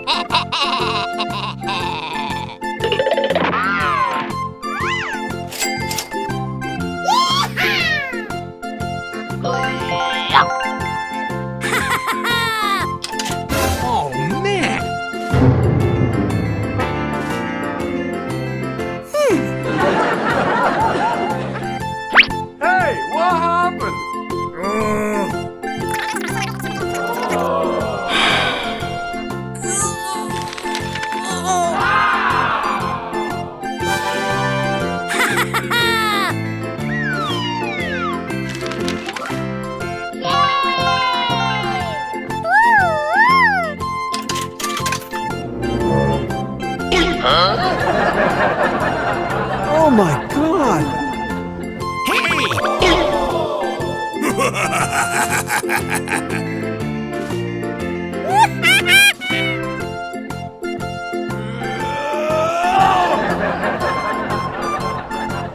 Oh, man! Hey, what happened? Oh my God!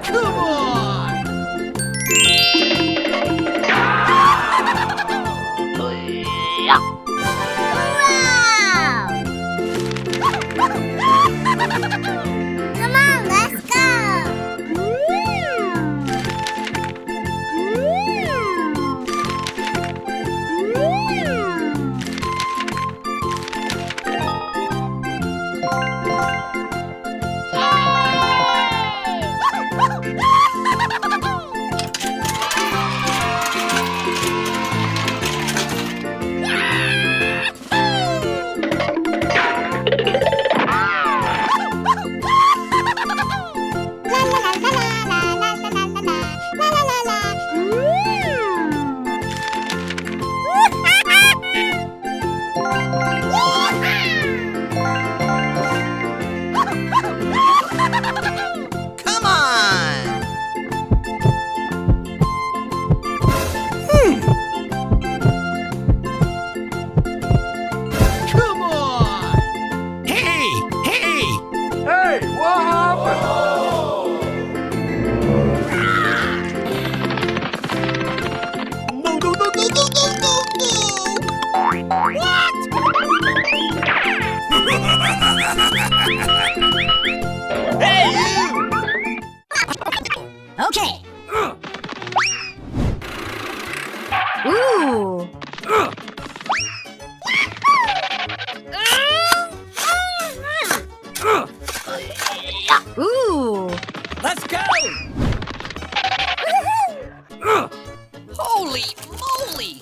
Come on! Come on, let's go! Come on! Come on! Hey! Hey! Hey, what happened? No, no, no, no, no, no, no, no! What? Hey, you! Okay. Ooh. Ooh. Let's go! Holy moly!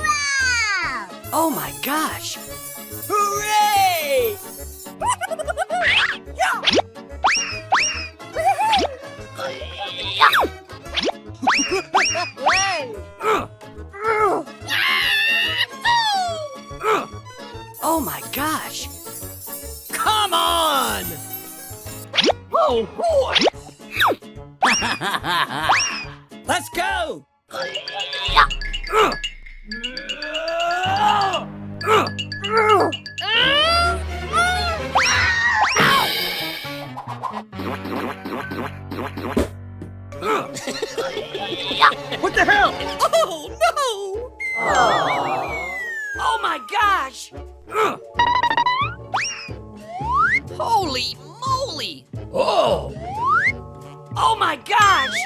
Wow. Oh my gosh! Hooray! Oh my gosh! Come on! Oh boy! Let's go! What the hell? Oh no! Oh my gosh! Holy moly! Oh! Oh my gosh!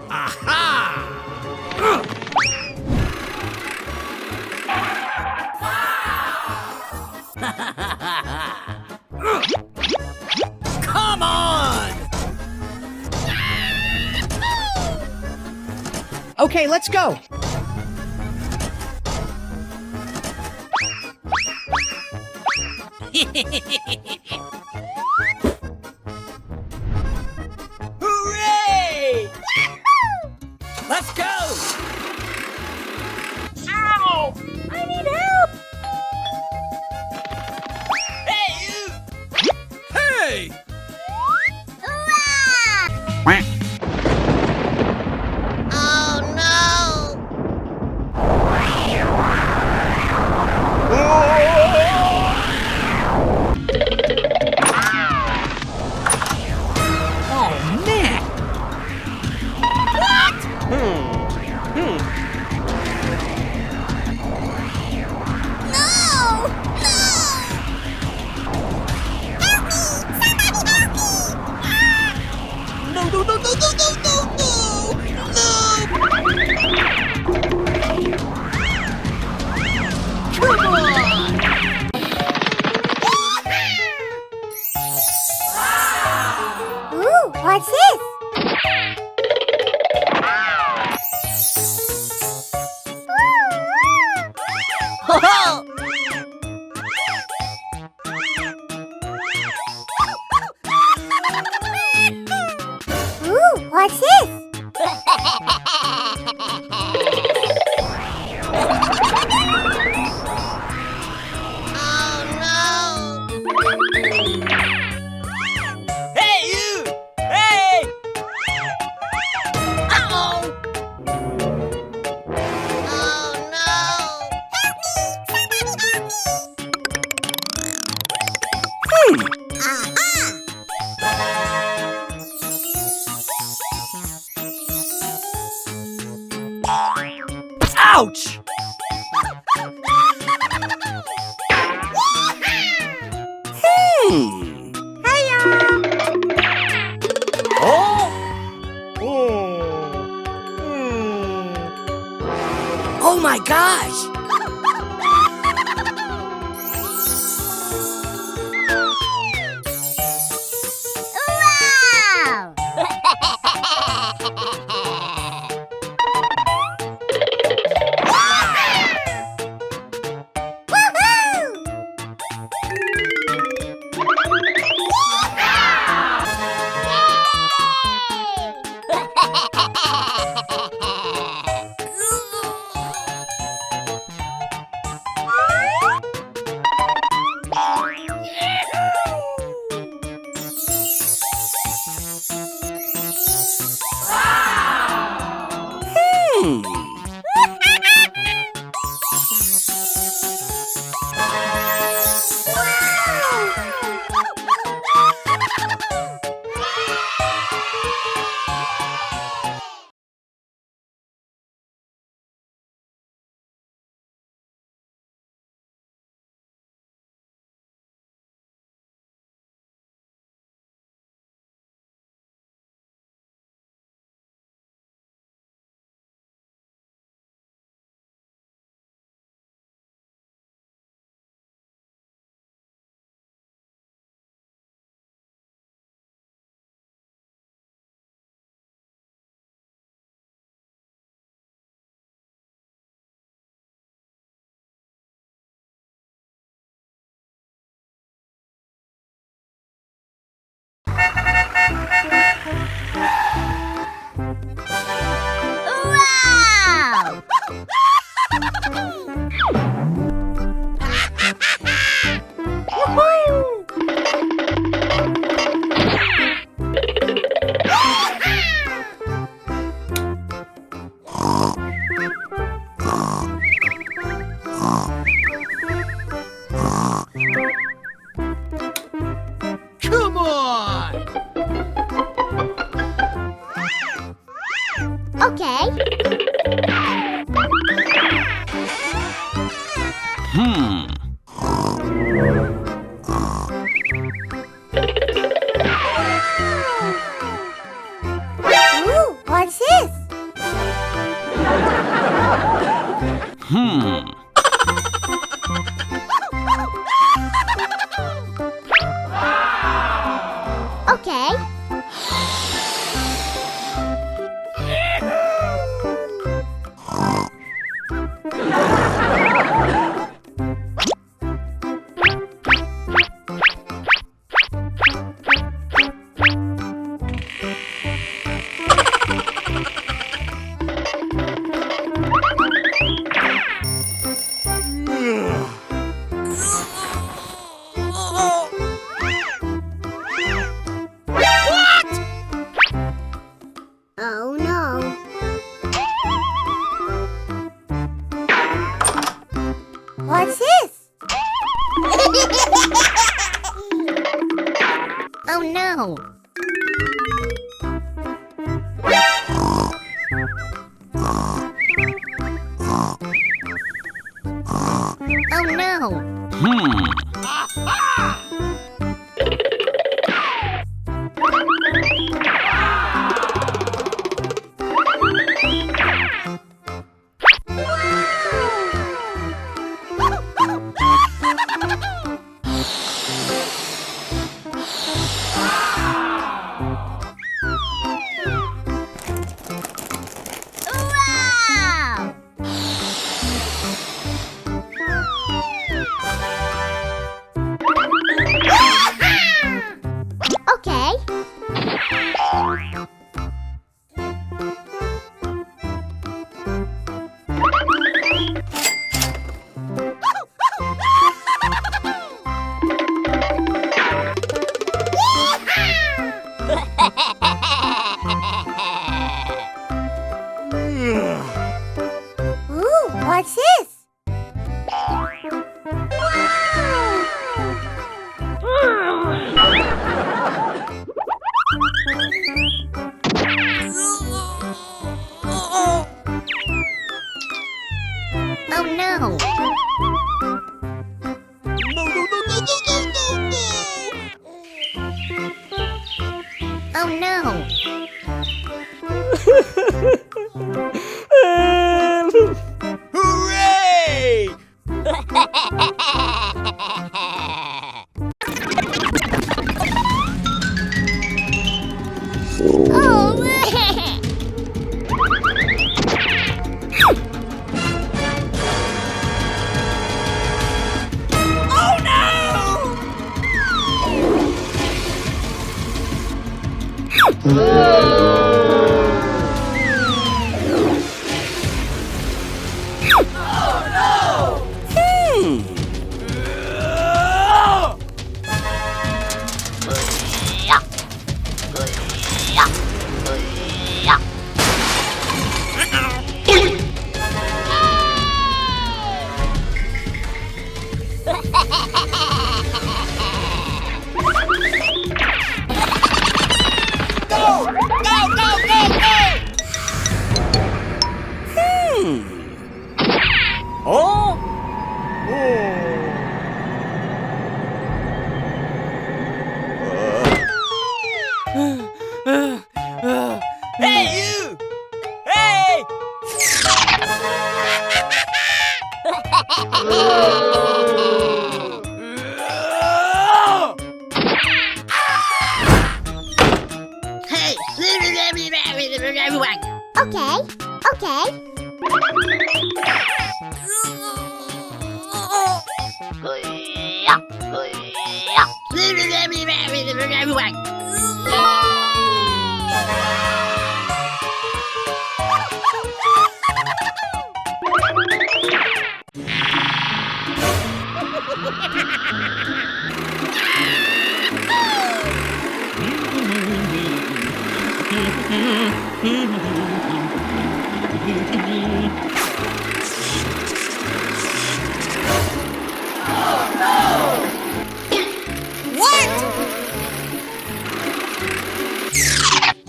Aha! Come on! Okay, let's go. Hooray! Let's go! Ow! I need help. Hey, you! Hey! Hurrah! Oh no! No, no, no, no, no, no, no, Ooh, what's this? Ooh, what's this? Oh Hey, you! Hey! Uh-oh! no! Ouch! Oh my gosh! Wow! Wow! Come on! Okay. Ooh, what's this? Okay. Oh no. What's this? Oh no. Oh no! Wow! Okay. Ooh, what's this? Oh no! No, no, no, no, no, no, no, no! Oh no! Hooray! Oh! Hey, you! Hey! Okay, okay.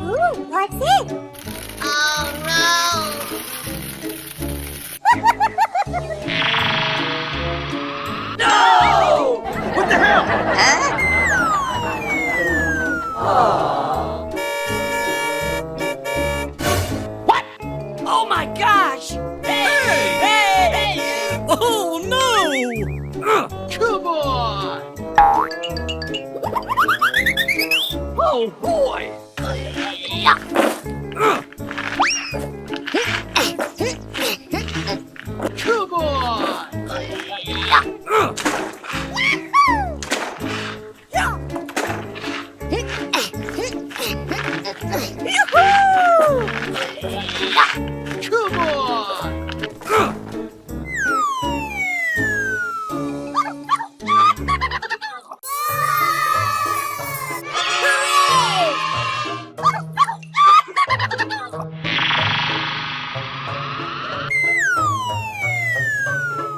Ooh, what's it? Oh no! No! What the hell? Oh my gosh! Hey, you! Oh, no! Come on! Oh boy! Come on! Come on!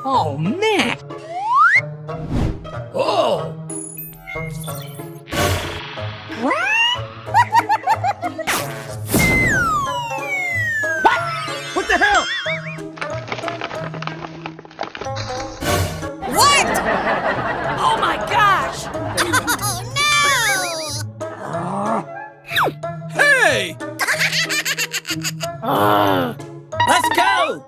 Oh man! Oh! What the hell? Let's go!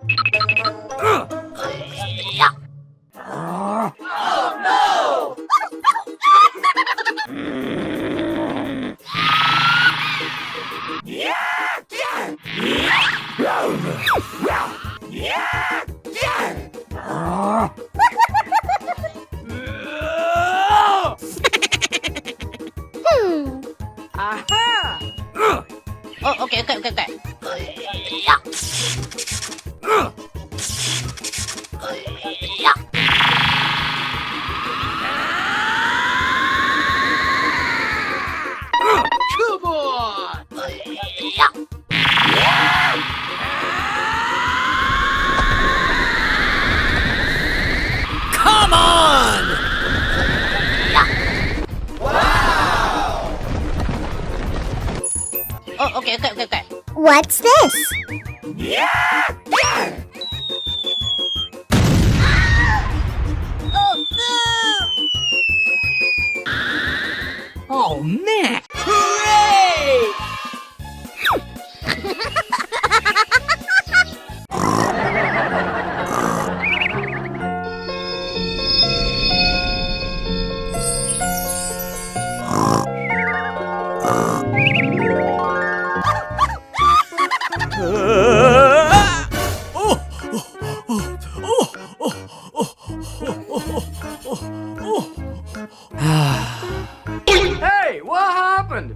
Aha! Oh, okay. Come on! Come on! Oh, okay. What's this? Oh, man! Hooray! Hey, what happened?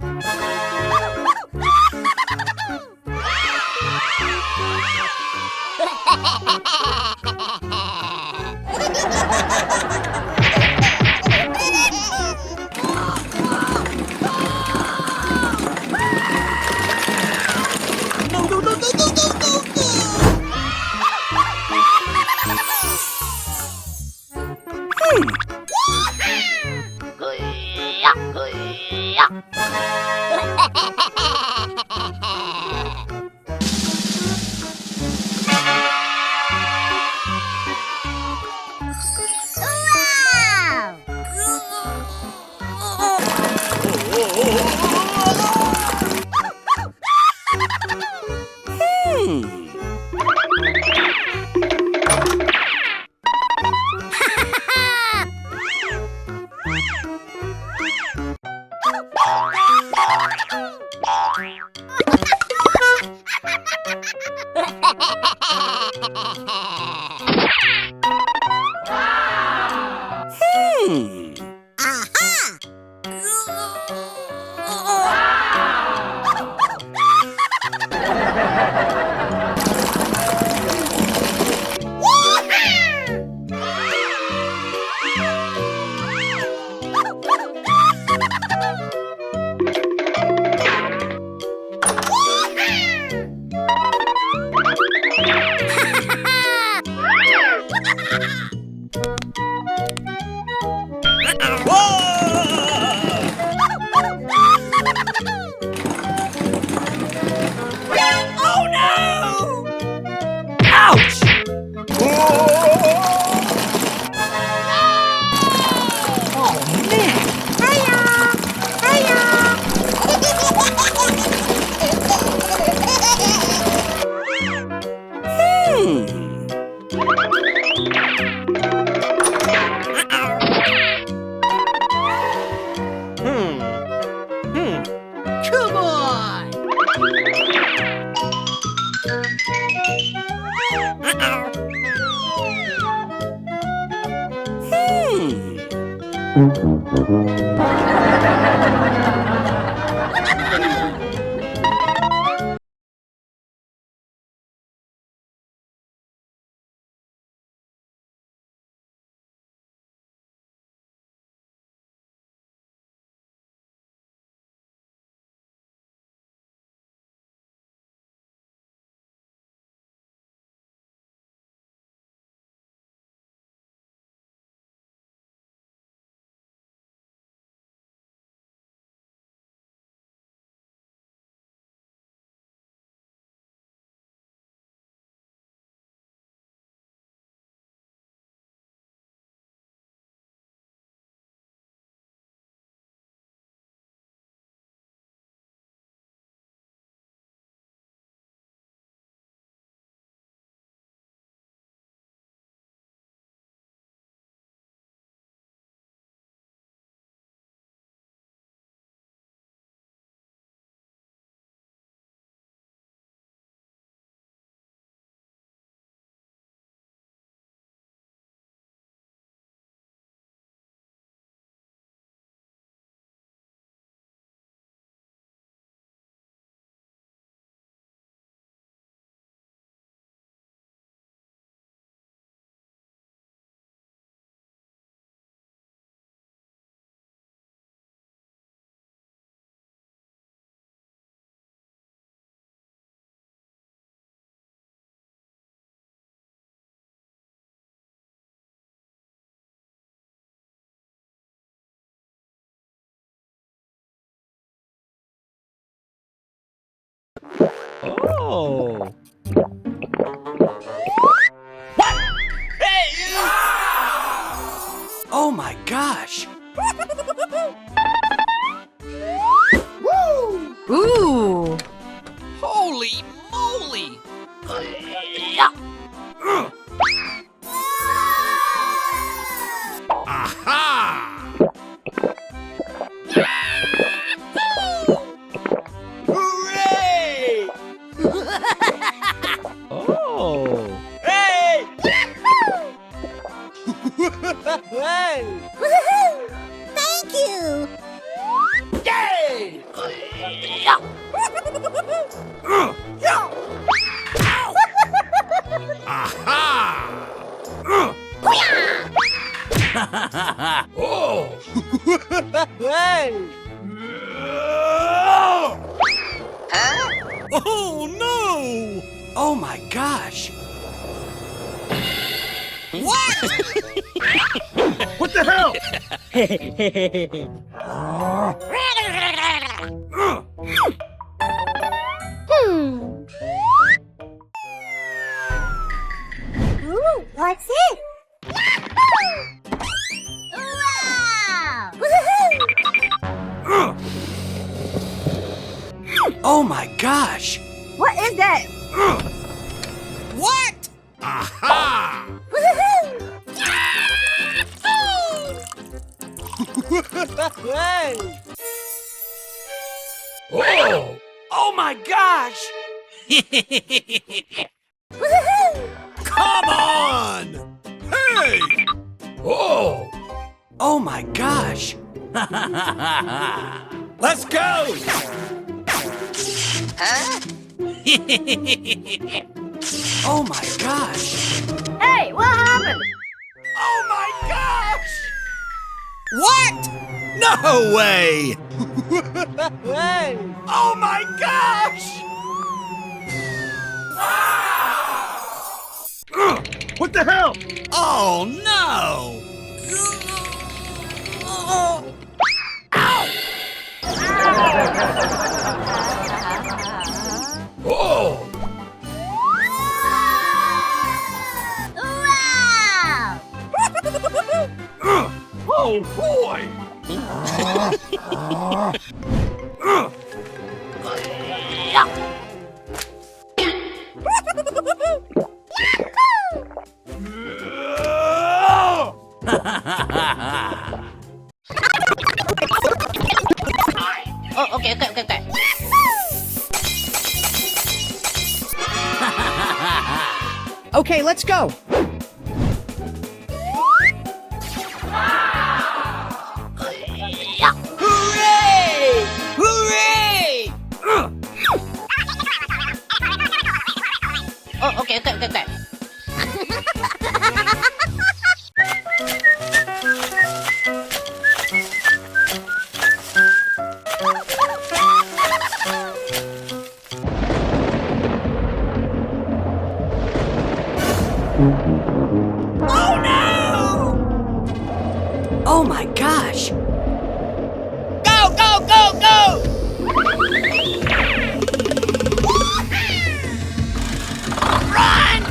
Wow! Oh, no! Ouch! Oh, man! Come on! Oh. Oh my gosh! Ooh. Holy moly! Aha! Hooray! Oh! Hey! Hey! Woohoo! Thank you! Yay! Aha! Oh! Hey! Oh no! Oh my gosh! What? What the hell? Ooh, what's it? Wow! Woohoo! Oh my gosh! What is that? What? Aha! Woohoo! Oh! Oh my gosh! Woohoo! Come on! Hey! Oh! Oh my gosh! Let's go! Oh my gosh! Hey, what happened? Oh my gosh! What? No way! Oh my gosh! What the hell? Oh no! Oh! Wow! Oh boy! Oh, okay. Okay, let's go. Hooray! Hooray! Oh, okay. Oh no! Oh my gosh! Go, go, go, go! Run!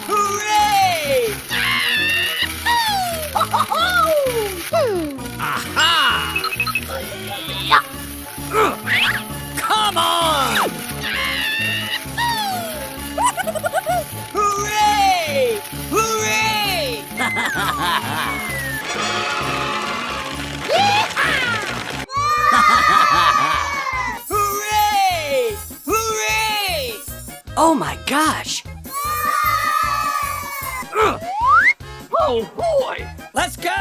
Hooray! Aha! Come on! Hooray! Hooray! Hooray! Hooray! Oh my gosh! Oh boy! Let's go!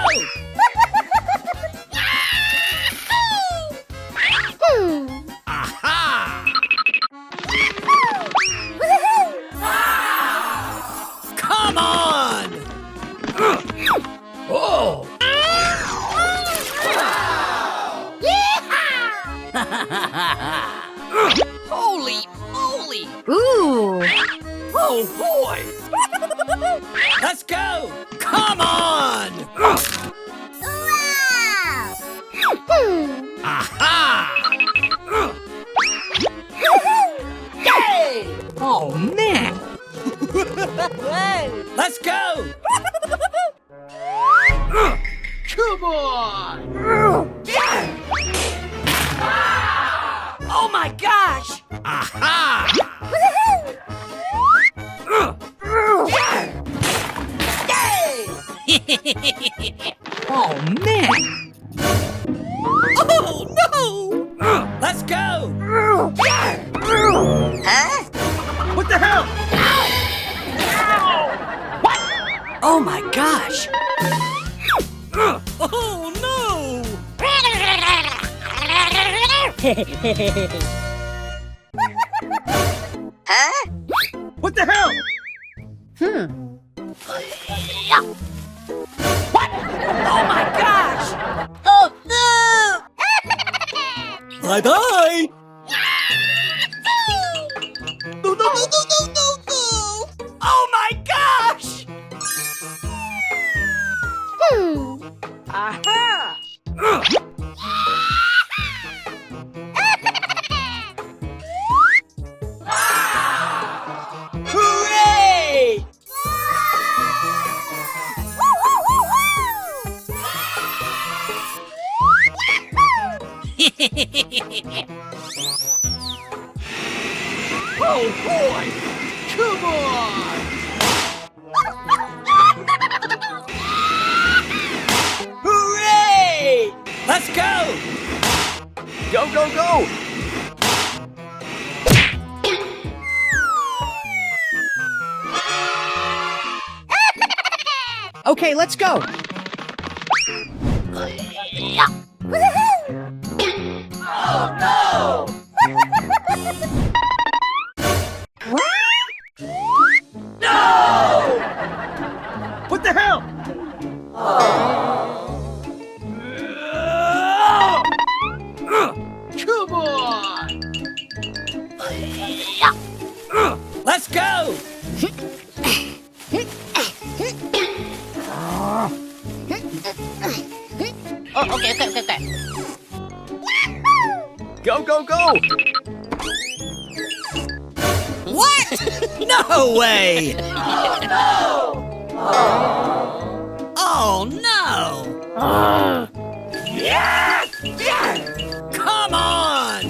Aha! Come on! Oh! Holy moly! Ooh. Oh boy! Let's go! Come on! Aha! Yay! Oh, man. Let's go! Come on! Oh my gosh! Aha! Oh, man. Oh no! Let's go! What the hell? What? Oh my gosh! Oh no! What the hell? What? Oh my gosh! Oh no! Bye bye! No, no, no, no, no, no, no! Oh my gosh! Aha. Hooray! Oh boy! Come on! Hooray! Let's go! Go, go, go! Okay, let's go. What the hell? Come on! Let's go! Oh, okay. Go, go, go! What? No way! Oh no! Come on!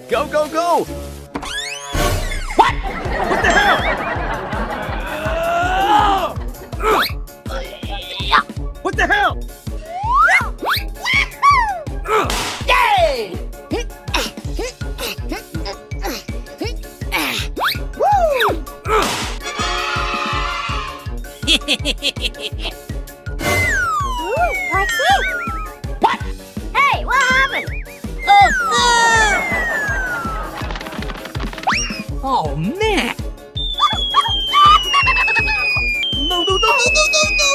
Go, go, go! What? What the hell? What the hell? Yay! What's this? What? Hey, what happened? Oh, man. No, no, no, no, no, no, no!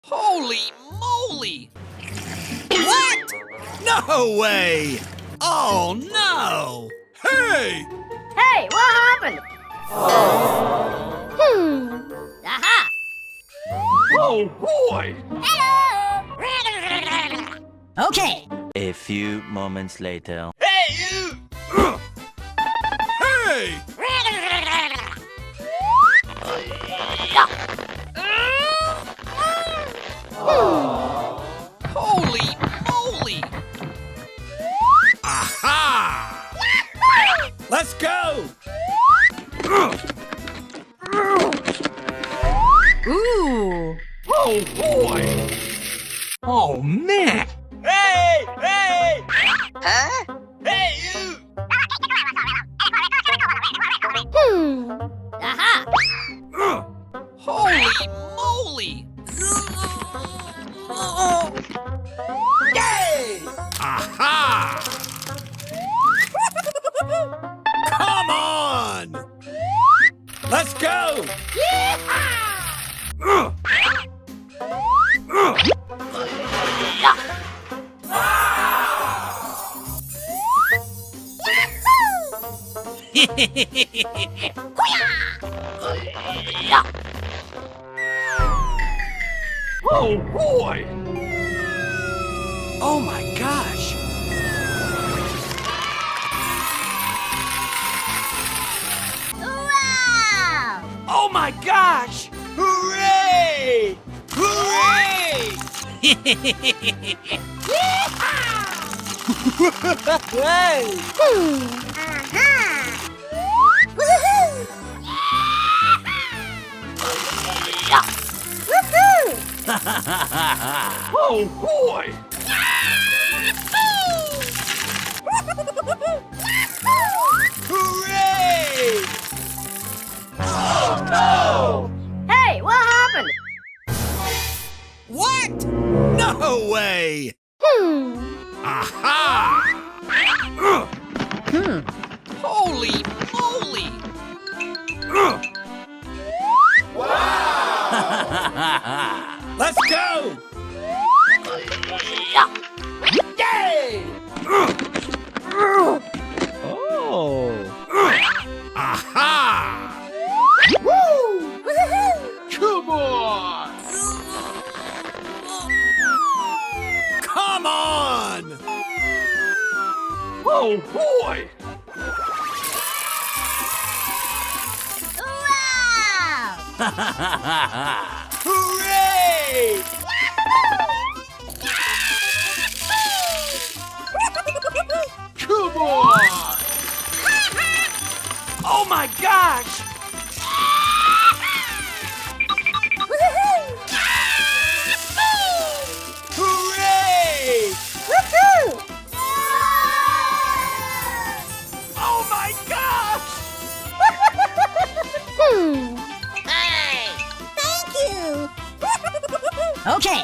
Holy moly! What? No way! Oh no! Hey! Hey, what happened? Aha! Oh boy! Okay. A few moments later. Hey! Holy moly! Aha! Let's go! Ooh. Oh boy! Oh, man. Hey! Hey! Hey you! Aha! Holy moly! Yay! Aha! Come on! Let's go! Oh boy! Oh my gosh! Wow! Oh my gosh! Hooray! Hooray! Aha! Woohoo! Woohoo! Oh boy! Hooray! Oh Hey, what happened? What? no! No way! Aha! Holy moly! Let's go! Yay! Oh. Aha! Woohoo! Come on! Come on! Oh boy! Wow! Hooray! Come on! Oh my gosh! Hooray! Woohoo! Oh my gosh! Hey! Thank you! Okay.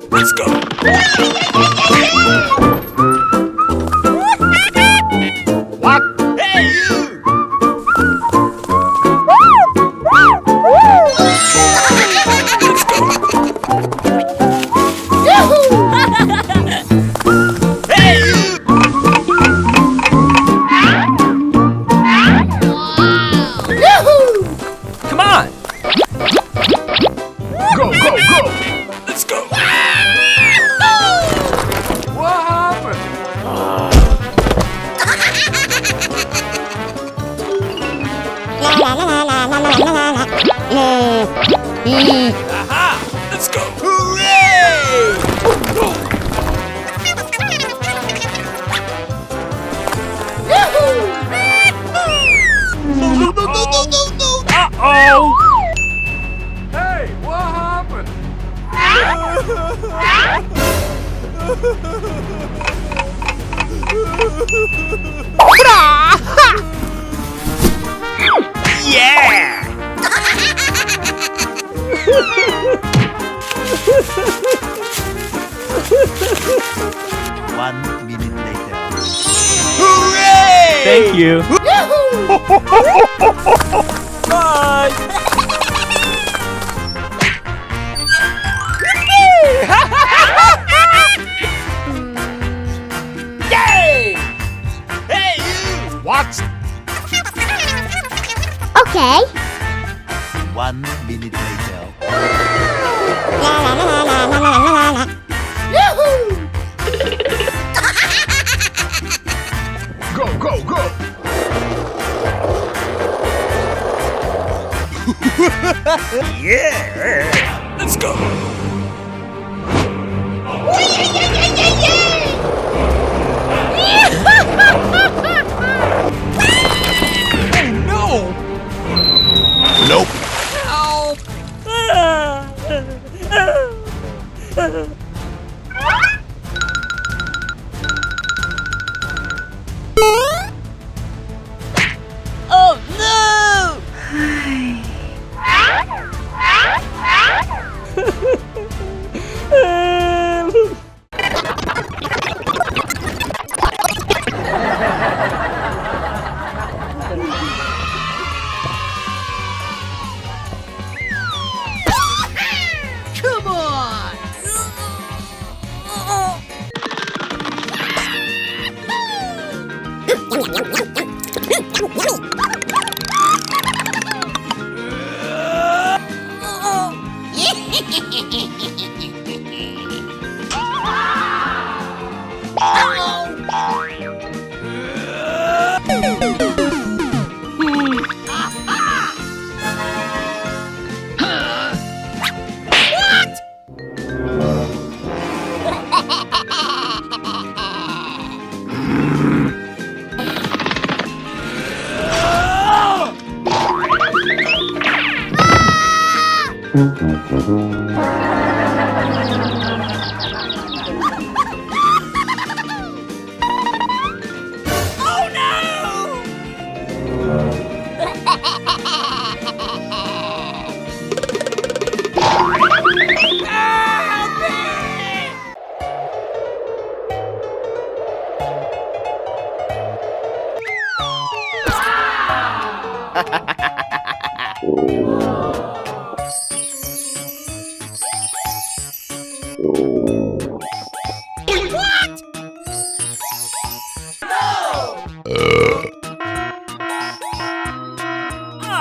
Let's go. What? Hey, you! Hey, you! Come on! Go, go, go! Let's go. What happened? Aha! Let's go. Hooray! No, no, no, no, no, no. Uh-oh! Hey, what happened? Yeah! 1 minute later. Hooray! Thank you. Bye. Yay! Hey, you! What? Okay. 1 minute later. Go, go, go! Yeah. Let's go. No! Nope. Oh no! Come on!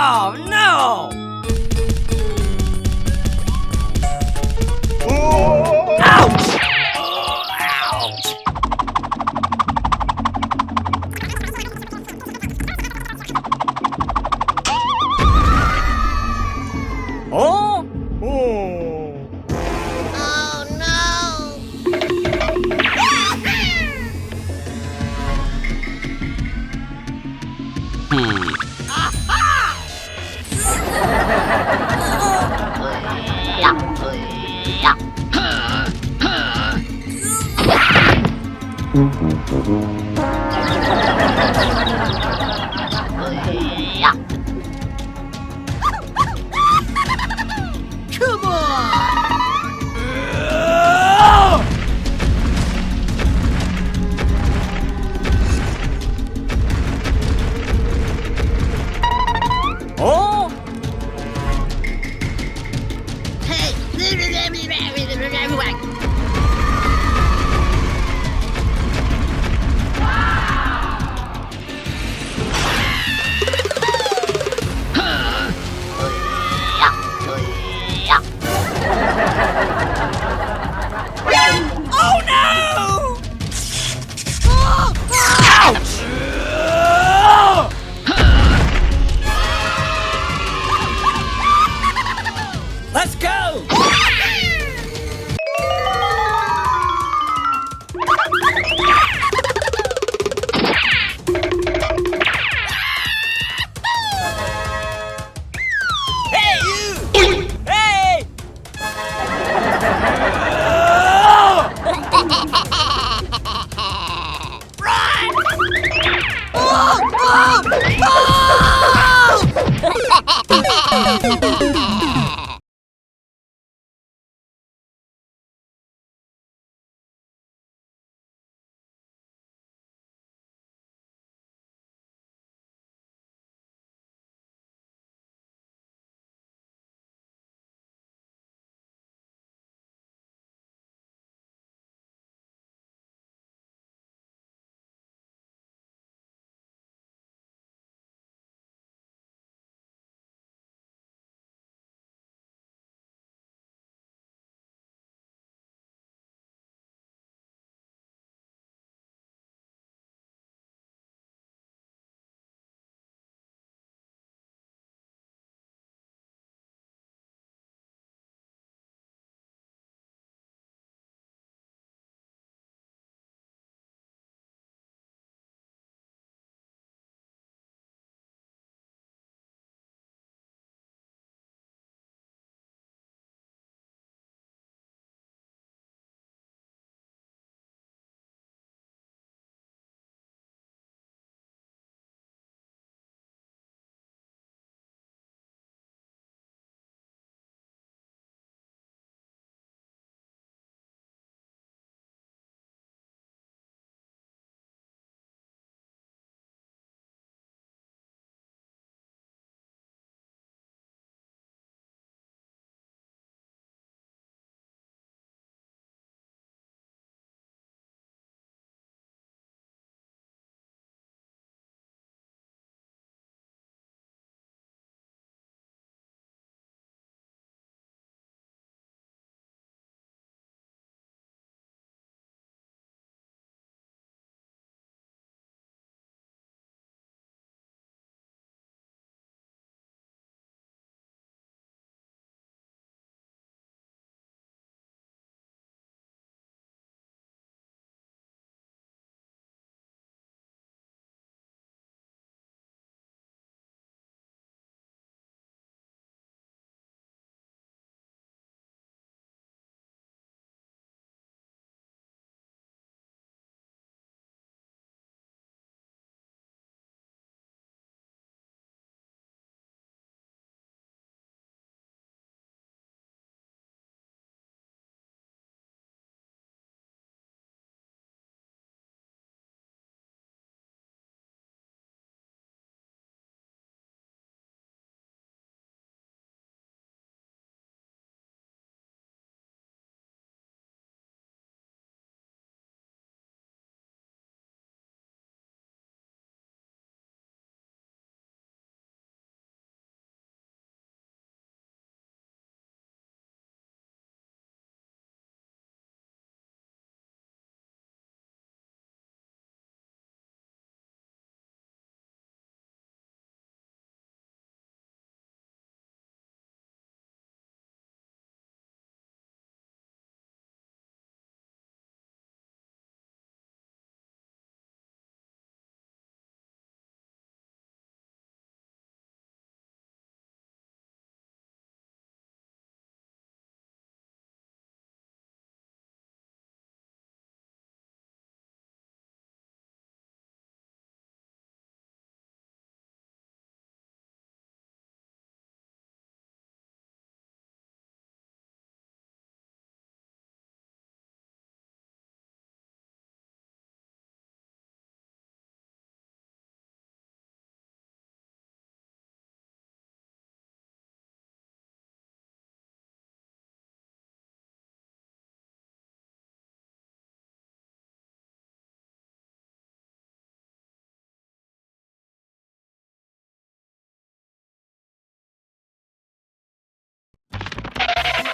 Oh no! Ouch! Ouch! Oh? Oh. Oh no!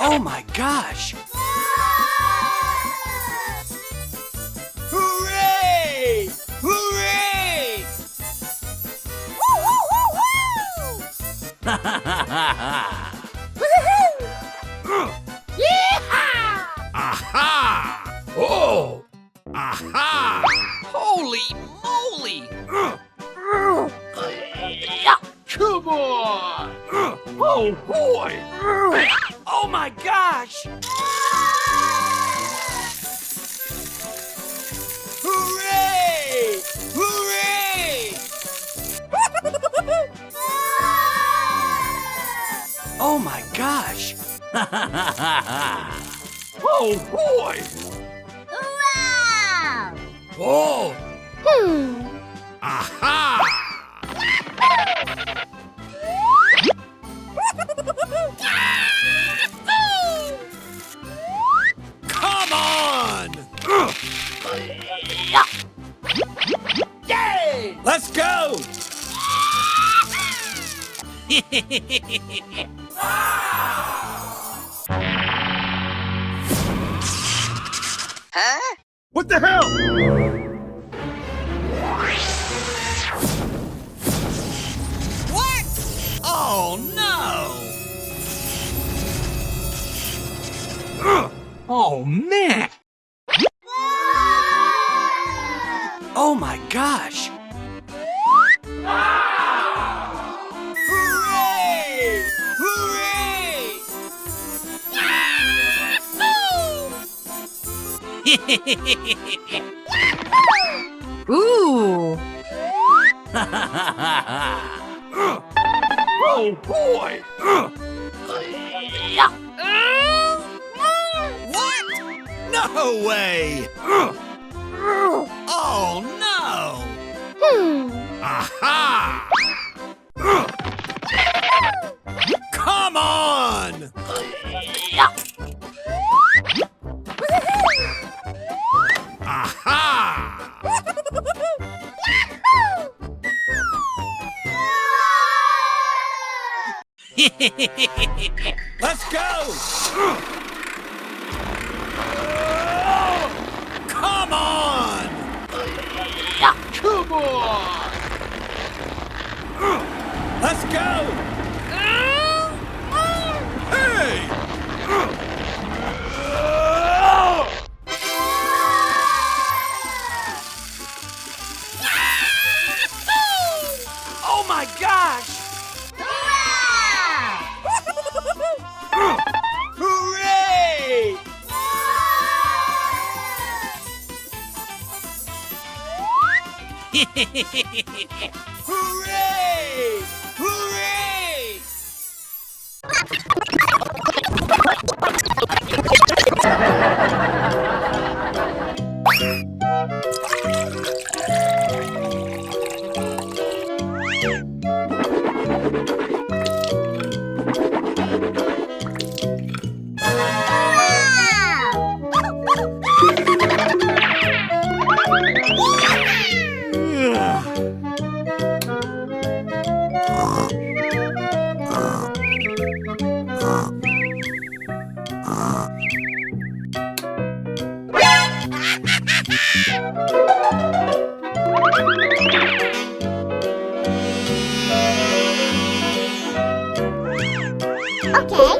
Oh my gosh! Hooray! Hooray! Aha! Oh! Aha! Holy moly! Come on! Oh boy! Oh my gosh! Oh boy! Wow! Oh! Hmm. Aha! Come on! Yay! Let's go! What the hell? What? Oh no! Oh man! Oh my gosh! Hooray! Hooray! Ooh. Oh boy! What? No way! Oh no! Hmm. Aha! Come on! Aha! Let's go! Come on! Come on! Let's go! Hey! Oh my gosh! Hooray! Hooray! Hooray! Okay.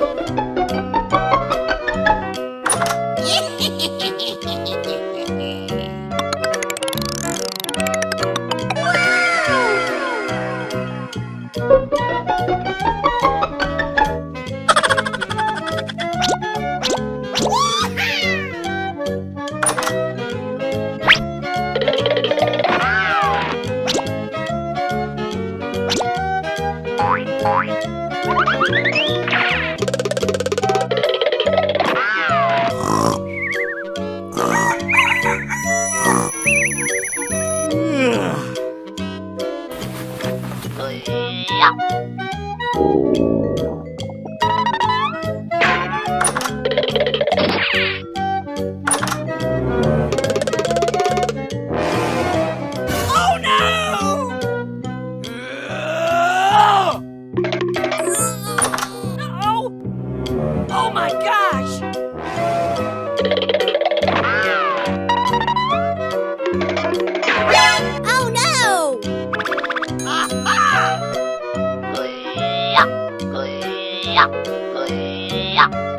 Oh no! No! Oh my gosh! Oh no!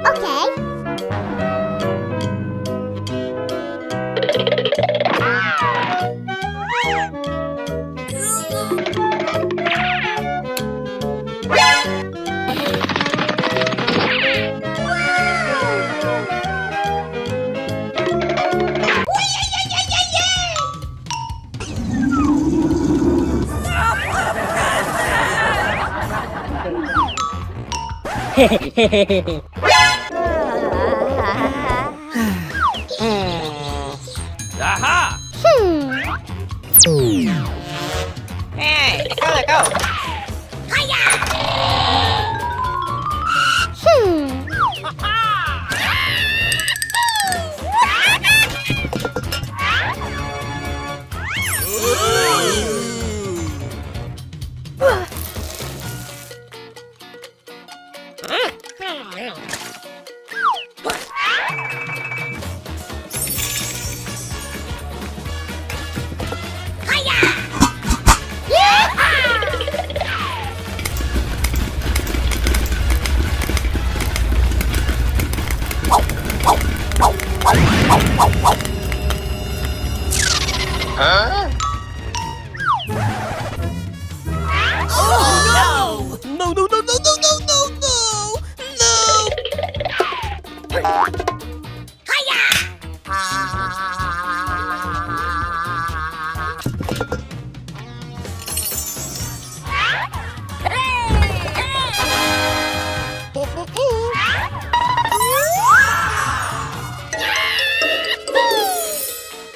Okay. Hehehehe Aha! Hey, let go. No, no, no, no, no, no, no, no! No!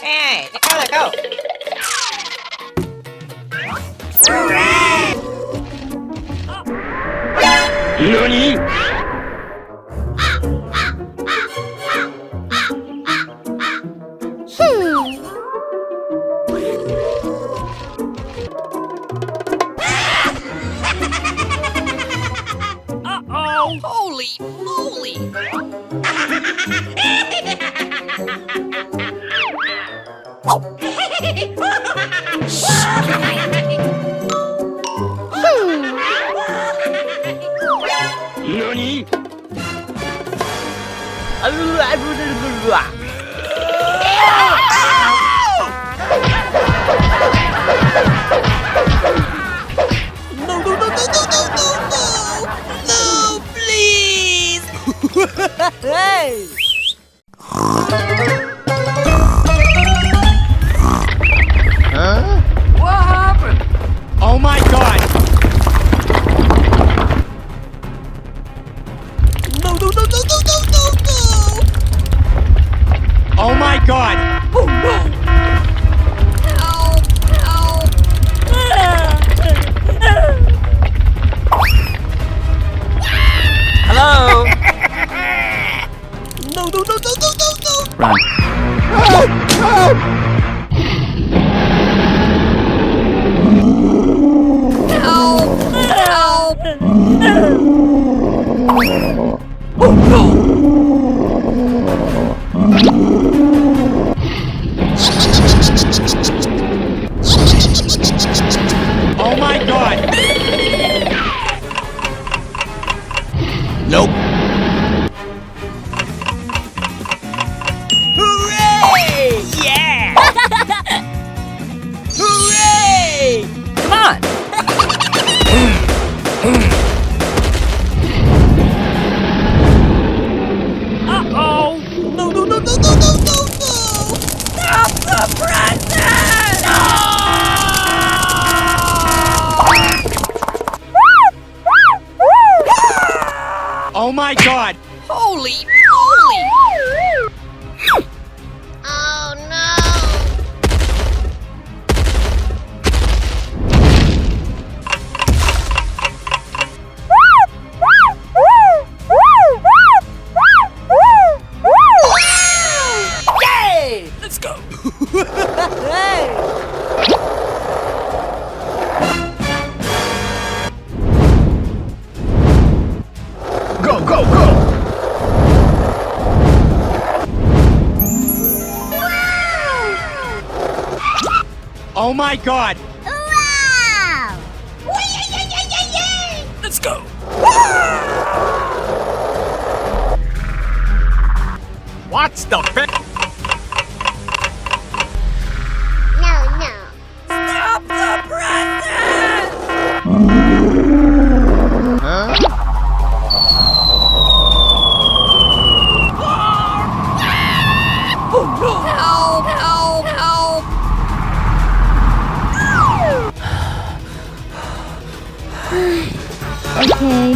Hey, let go. NANI?! Uh-oh! Holy moly! NANI?! No, no, no, no, no, no, no, no! No, please! Hey! What happened? Oh my god! No, no, no, no, no, no, no, no! Oh my god! Oh no! Hello? No, no, no, no, no, no, no! Run. Oh my god! Nope. Hooray! Yeah! Hooray! Come on. Uh-oh! No, no, no, no, no, no, no, no! Stop the present! Oh my god! Holy moly! Oh no! Yay! Let's go! Go, go, go! Oh my god! Wow! Let's go! What's the big? No, no. Stop the present! Help, help, help. Okay.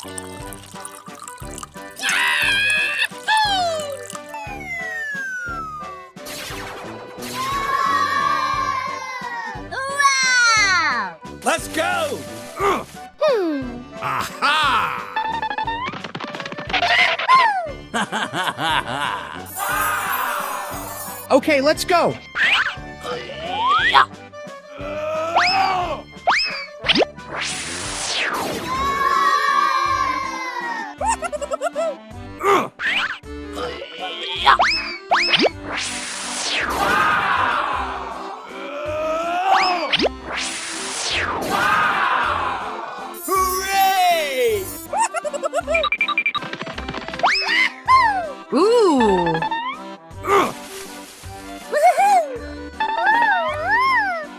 Wow! Let's go! Aha! Okay, let's go. Hooray! Ooh.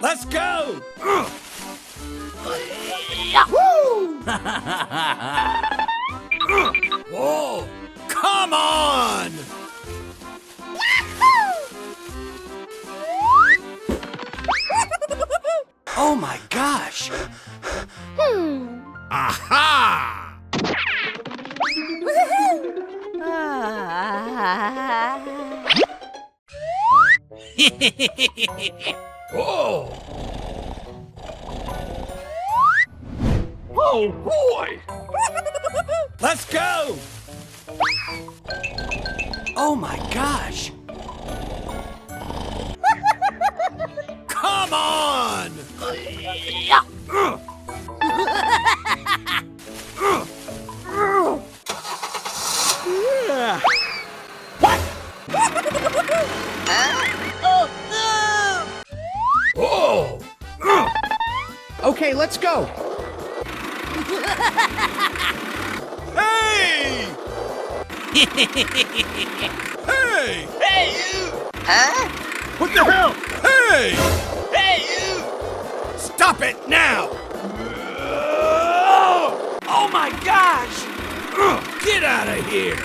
Let's go! Whoa! Come on! Oh my gosh! Aha! Oh! Oh boy! Let's go! Oh my gosh! Come on! Oh! Okay, let's go. Hey! Hey! Hey, you! Huh? What the hell? Hey! Hey, you! Stop it now! Oh my gosh! Get out of here!